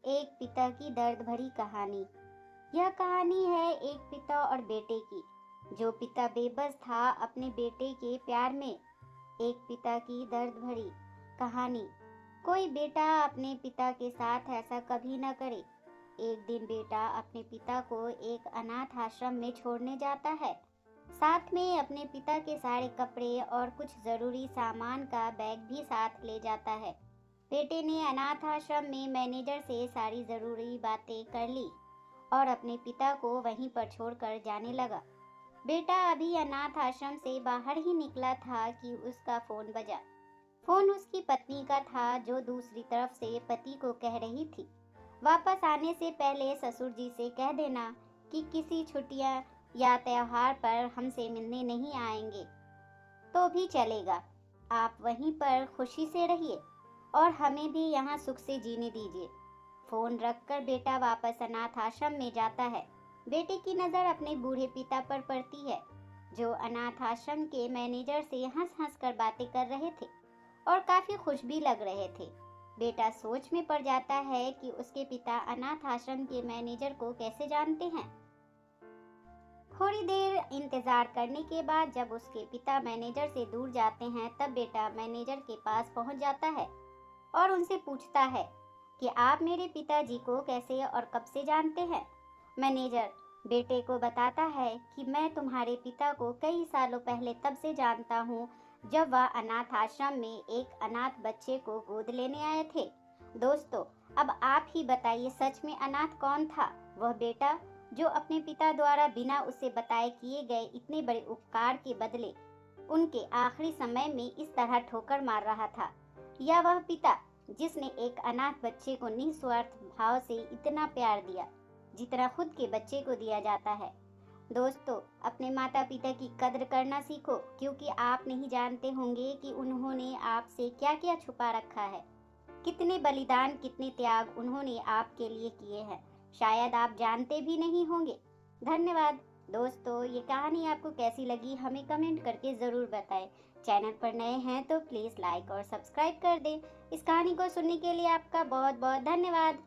एक पिता की दर्द भरी कहानी। यह कहानी है एक पिता और बेटे की। जो पिता बेबस था अपने बेटे के प्यार में। एक पिता की दर्द भरी कहानी। कोई बेटा अपने पिता के साथ ऐसा कभी न करे। एक दिन बेटा अपने पिता को एक अनाथ आश्रम में छोड़ने जाता है। साथ में अपने पिता के सारे कपड़े और कुछ जरूरी सामान का बैग भी साथ ले जाता है। बेटे ने अनाथ आश्रम में मैनेजर से सारी जरूरी बातें कर ली और अपने पिता को वहीं पर छोड़कर जाने लगा। बेटा अभी अनाथ आश्रम से बाहर ही निकला था कि उसका फोन बजा। फोन उसकी पत्नी का था, जो दूसरी तरफ से पति को कह रही थी, वापस आने से पहले ससुर जी से कह देना कि किसी छुट्टियां या त्योहार पर हमसे मिलने नहीं आएंगे तो भी चलेगा। आप वहीं पर खुशी से रहिए और हमें भी यहाँ सुख से जीने दीजिए। फोन रखकर बेटा वापस अनाथ आश्रम में जाता है। बेटे की नजर अपने बूढ़े पिता पर पड़ती है, जो अनाथ आश्रम के मैनेजर से हंस हंस कर बातें कर रहे थे और काफी खुश भी लग रहे थे। बेटा सोच में पड़ जाता है कि उसके पिता अनाथ आश्रम के मैनेजर को कैसे जानते हैं। थोड़ी देर इंतजार करने के बाद जब उसके पिता मैनेजर से दूर जाते हैं, तब बेटा मैनेजर के पास पहुंच जाता है और उनसे पूछता है कि आप मेरे पिताजी को कैसे और कब से जानते हैं। मैनेजर बेटे को बताता है कि मैं तुम्हारे पिता को कई सालों पहले तब से जानता हूँ, जब वह अनाथ आश्रम में एक अनाथ बच्चे को गोद लेने आए थे। दोस्तों, अब आप ही बताइए, सच में अनाथ कौन था? वह बेटा जो अपने पिता द्वारा बिना उसे बताए किए गए इतने बड़े उपकार के बदले उनके आखिरी समय में इस तरह ठोकर मार रहा था, या वह पिता जिसने एक अनाथ बच्चे को निस्वार्थ भाव से इतना प्यार दिया जितना खुद के बच्चे को दिया जाता है। दोस्तों, अपने माता पिता की कद्र करना सीखो, क्योंकि आप नहीं जानते होंगे कि उन्होंने आपसे क्या क्या छुपा रखा है। कितने बलिदान, कितने त्याग उन्होंने आपके लिए किए हैं, शायद आप जानते भी नहीं होंगे। धन्यवाद। दोस्तों, ये कहानी आपको कैसी लगी हमें कमेंट करके ज़रूर बताएं। चैनल पर नए हैं तो प्लीज़ लाइक और सब्सक्राइब कर दें। इस कहानी को सुनने के लिए आपका बहुत बहुत धन्यवाद।